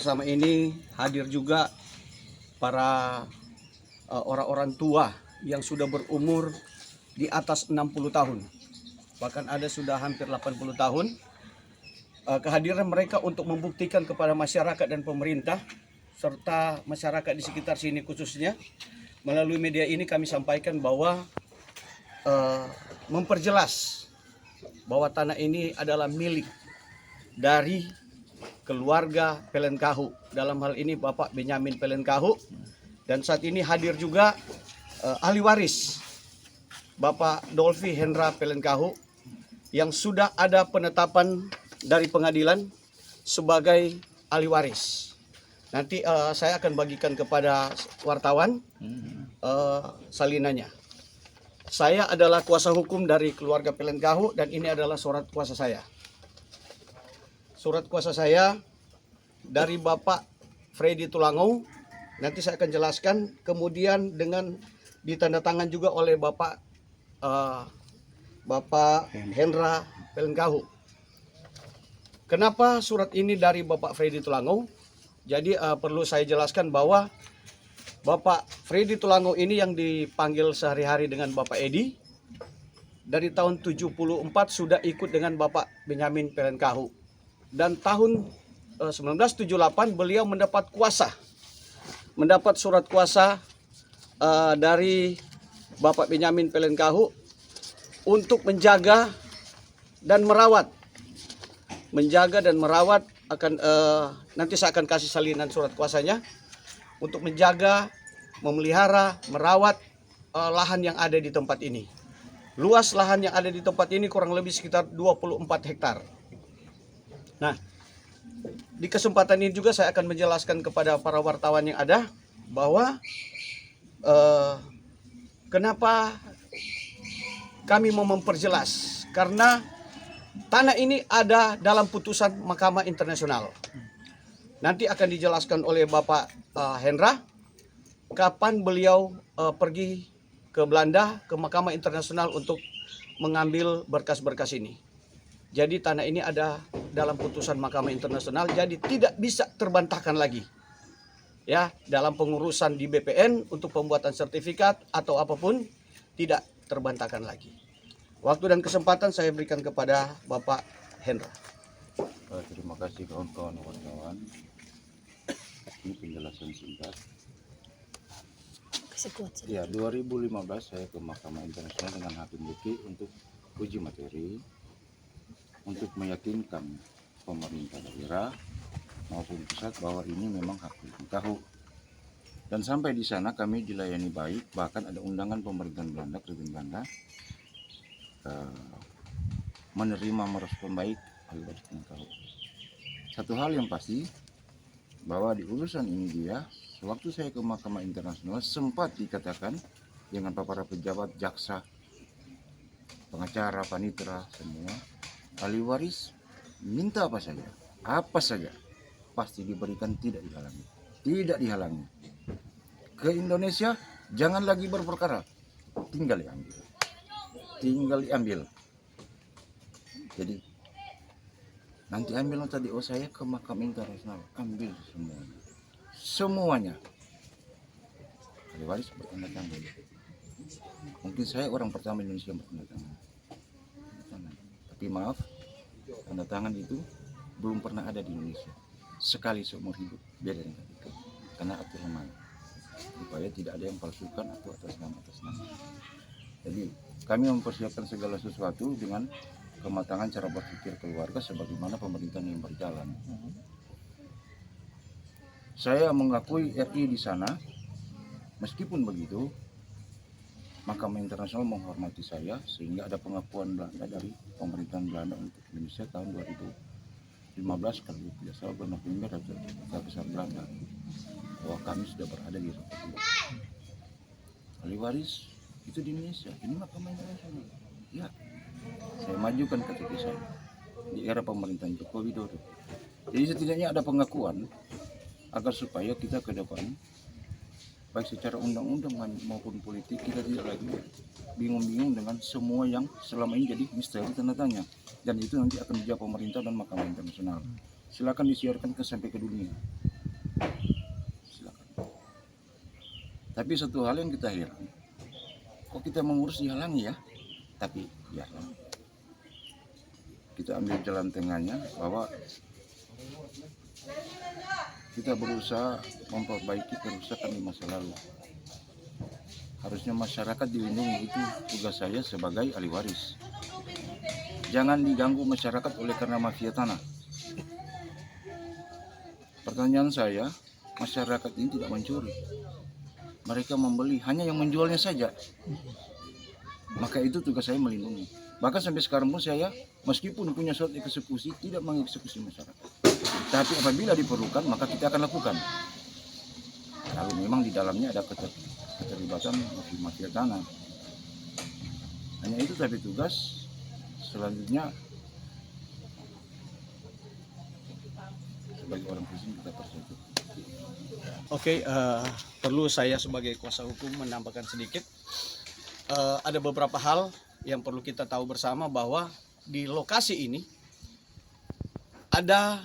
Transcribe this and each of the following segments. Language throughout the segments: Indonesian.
Bersama ini hadir juga para orang-orang tua yang sudah berumur di atas 60 tahun. Bahkan ada sudah hampir 80 tahun. Kehadiran mereka untuk membuktikan kepada masyarakat dan pemerintah serta masyarakat di sekitar sini khususnya, melalui media ini kami sampaikan bahwa memperjelas bahwa tanah ini adalah milik dari keluarga Pelenkahu, dalam hal ini Bapak Benyamin Pelenkahu, dan saat ini hadir juga ahli waris Bapak Dolfi Hendra Pelenkahu yang sudah ada penetapan dari pengadilan sebagai ahli waris. Nanti saya akan bagikan kepada wartawan salinannya. Saya adalah kuasa hukum dari keluarga Pelenkahu dan ini adalah surat kuasa saya. Surat kuasa saya dari Bapak Freddy Tulangau, nanti saya akan jelaskan, kemudian dengan ditandatangan juga oleh Bapak Hendra Pelenkahu. Kenapa surat ini dari Bapak Freddy Tulangau? Jadi perlu saya jelaskan bahwa Bapak Freddy Tulangau ini yang dipanggil sehari-hari dengan Bapak Edi, dari tahun 74 sudah ikut dengan Bapak Benyamin Pelenkahu. Dan tahun 1978 beliau mendapat kuasa, mendapat surat kuasa dari Bapak Benyamin Pelenkahu untuk menjaga dan merawat, akan nanti saya akan kasih salinan surat kuasanya, untuk menjaga, memelihara, merawat lahan yang ada di tempat ini. Luas lahan yang ada di tempat ini kurang lebih sekitar 24 hektar. Nah, di kesempatan ini juga saya akan menjelaskan kepada para wartawan yang ada bahwa kenapa kami mau memperjelas, karena tanah ini ada dalam putusan Mahkamah Internasional. Nanti akan dijelaskan oleh Bapak Hendra kapan beliau pergi ke Belanda, ke Mahkamah Internasional untuk mengambil berkas-berkas ini. Jadi tanah ini ada dalam putusan Mahkamah Internasional, jadi tidak bisa terbantahkan lagi. Ya, dalam pengurusan di BPN untuk pembuatan sertifikat atau apapun tidak terbantahkan lagi. Waktu dan kesempatan saya berikan kepada Bapak Hendra. Terima kasih kawan-kawan wartawan. Ini penjelasan singkat. Ya, 2015 saya ke Mahkamah Internasional dengan Hakim Luki untuk uji materi, untuk meyakinkan pemerintah daerah maupun pusat bahwa ini memang hak Pelenkahu. Dan sampai di sana kami dilayani baik, bahkan ada undangan pemerintahan Belanda, Presiden Belanda, menerima merespon baik ahli waris Pelenkahu. Satu hal yang pasti, bahwa di urusan ini dia, sewaktu saya ke Mahkamah Internasional sempat dikatakan dengan para pejabat, jaksa, pengacara, panitera, semua, ahli waris minta apa saja pasti diberikan, tidak dihalangi. Ke Indonesia jangan lagi berperkara, tinggal diambil. Jadi nanti ambil tadi, saya ke Mahkamah Internasional, ambil semuanya. Ahli waris bertanda tangan. Mungkin saya orang pertama Indonesia yang bertanda tangan. Tapi maaf, tanda tangan itu belum pernah ada di Indonesia. Sekali seumur hidup, beda dengan itu. Karena aturan main, supaya tidak ada yang palsukan atau atas nama. Jadi kami mempersiapkan segala sesuatu dengan kematangan cara berpikir keluarga sebagaimana pemerintahan yang berjalan. Saya mengakui RI di sana. Meskipun begitu, Mahkamah Internasional menghormati saya sehingga ada pengakuan Belanda dari pemerintahan Belanda untuk Indonesia tahun 2015 kalau tidak salah, bulan November atau besar Belanda, bahwa kami sudah berada di Republik. Ahli waris itu di Indonesia, ini Mahkamah Internasional. Ya, saya majukan KTP saya di era pemerintahan Joko Widodo. Jadi setidaknya ada pengakuan agar supaya kita ke depan, baik secara undang-undang maupun politik, kita tidak lagi bingung-bingung dengan semua yang selama ini jadi misteri tanda tanya. Dan itu nanti akan dijawab pemerintah dan Mahkamah Internasional. Silakan disiarkan sampai ke dunia. Tapi satu hal yang kita heran, kok kita mengurus dihalangi ya? Tapi biarlah. Kita ambil jalan tengahnya bahwa kita berusaha memperbaiki kerusakan di masa lalu. Harusnya masyarakat dilindungi, itu tugas saya sebagai ahli waris. Jangan diganggu masyarakat oleh karena mafia tanah. Pertanyaan saya, masyarakat ini tidak mencuri. Mereka membeli, hanya yang menjualnya saja. Maka itu tugas saya melindungi. Bahkan sampai sekarang pun saya, meskipun punya surat eksekusi, tidak mengeksekusi masyarakat. Tapi apabila diperlukan, maka kita akan lakukan. Kalau memang di dalamnya ada keterlibatan mafia tanah. Hanya itu, tapi tugas selanjutnya sebagai orang Kristen kita tersebut. Oke, perlu saya sebagai kuasa hukum menambahkan sedikit. Ada beberapa hal yang perlu kita tahu bersama, bahwa di lokasi ini ada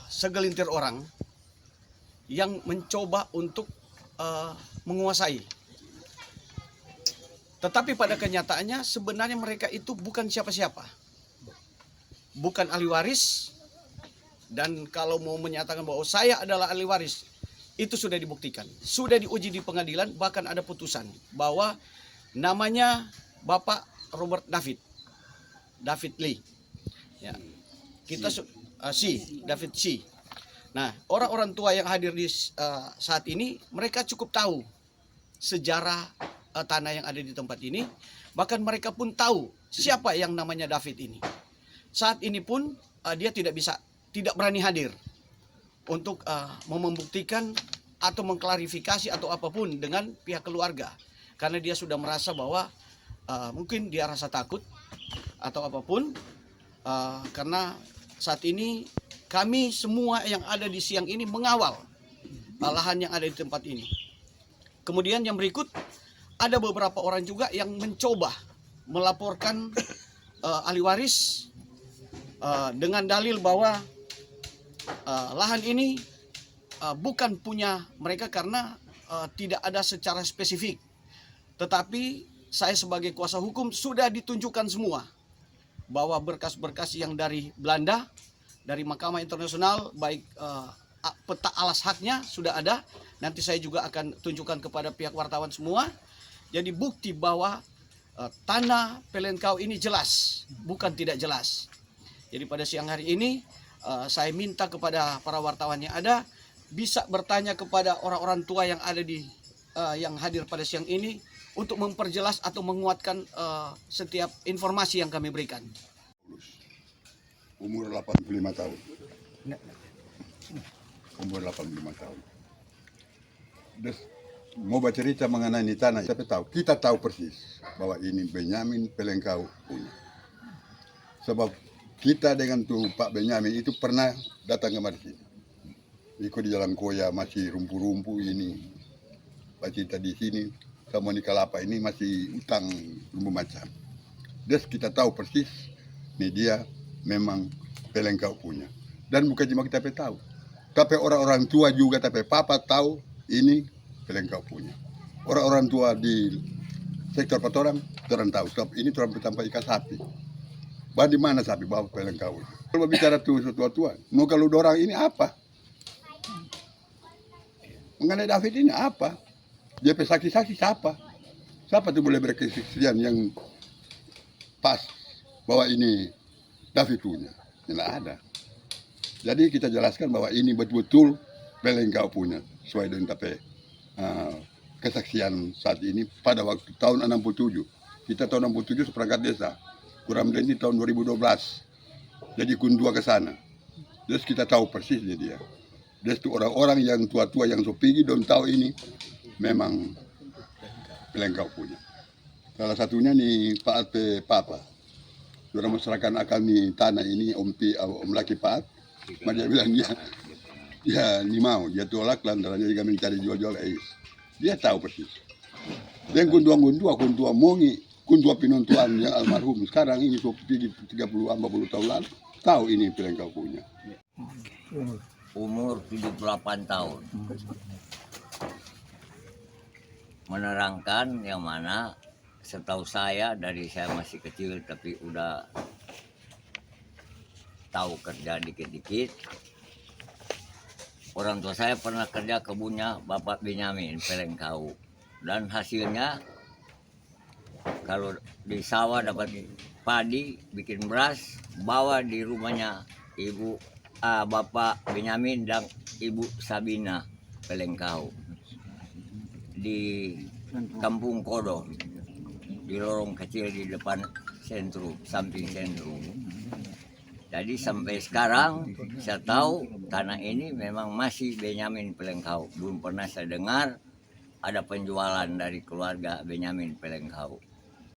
segelintir orang yang mencoba untuk menguasai. Tetapi pada kenyataannya sebenarnya mereka itu bukan siapa-siapa. Bukan ahli waris. Dan kalau mau menyatakan bahwa saya adalah ahli waris, itu sudah dibuktikan. Sudah diuji di pengadilan, bahkan ada putusan bahwa namanya Bapak Robert David Lee. Ya. Kita David C. Nah, orang-orang tua yang hadir di saat ini, mereka cukup tahu sejarah tanah yang ada di tempat ini. Bahkan mereka pun tahu siapa yang namanya David ini. Saat ini pun dia tidak berani hadir untuk membuktikan atau mengklarifikasi atau apapun dengan pihak keluarga, karena dia sudah merasa bahwa mungkin dia rasa takut atau apapun, karena saat ini kami semua yang ada di siang ini mengawal lahan yang ada di tempat ini. Kemudian yang berikut, ada beberapa orang juga yang mencoba melaporkan ahli waris dengan dalil bahwa lahan ini bukan punya mereka karena tidak ada secara spesifik. Tetapi saya sebagai kuasa hukum sudah ditunjukkan semua bahwa berkas-berkas yang dari Belanda, dari Mahkamah Internasional, baik peta alas haknya sudah ada. Nanti saya juga akan tunjukkan kepada pihak wartawan semua. Jadi bukti bahwa tanah Pelenkau ini jelas, bukan tidak jelas. Jadi pada siang hari ini saya minta kepada para wartawan yang ada bisa bertanya kepada orang-orang tua yang ada yang hadir pada siang ini untuk memperjelas atau menguatkan setiap informasi yang kami berikan. Umur 85 tahun. Umur 85 tahun. Mau bercerita mengenai ini tanah, kita tahu persis bahwa ini Benyamin Pelenkau punya. Sebab kita dengan tuh Pak Benyamin itu pernah datang kemari sini. Ikut di Jalan Koya masih rumpu-rumpu ini. Pak Cita di sini sama di Kalapa ini masih utang rumpu macam. Kita tahu persis ini dia memang Pelenkau punya. Dan bukan cuma kita tahu, tapi orang-orang tua juga, tapi papa tahu ini Pelenkau punya. Orang-orang tua di sektor Patorang tahu, sebab ini orang bertanpa ikan sapi. Bah di mana sapi bawa Pelenkau? Kalau bicara tuh tua-tua, mau kalau orang ini apa? Mengenai David ini apa? Dia saksi-saksi siapa? Siapa tuh boleh berkesaksian yang pas bahwa ini David punya? Tidak ada. Jadi kita jelaskan bahwa ini betul-betul Pelenkau punya, sesuai dengan kesaksian saat ini pada waktu tahun 67. Kita tahun 67 seperangkat desa, kurang lebih tahun 2012. Jadi kundua ke sana. Terus kita tahu persisnya dia. Itu orang-orang yang tua-tua yang sopigi dan tahu ini memang Pelenkau punya. Salah satunya nih Pak Ate Papa. Sudah masyarakat akan nih tanah ini om laki Pak. Dia bilang dia ni mau, dia tolak lantaran dia mencari jual-jual ais. Dia tahu persis. Dan kuntua mongi, kuntua pinontuan yang almarhum sekarang ini 30-40 tahun lalu tahu ini Pelenkau punya. Umur 78 tahun. menerangkan yang mana setahu saya dari saya masih kecil tapi udah tahu kerja dikit-dikit. Orang tua saya pernah kerja kebunnya Bapak Benyamin Pelengkau, dan hasilnya kalau di sawah dapat padi, bikin beras, bawa di rumahnya Bapak Benyamin dan Ibu Sabina Pelengkau di Kampung Kodo, di lorong kecil di depan sentrum, samping sentrum. Jadi sampai sekarang saya tahu tanah ini memang masih Benyamin Pelengkau. Belum pernah saya dengar ada penjualan dari keluarga Benyamin Pelengkau.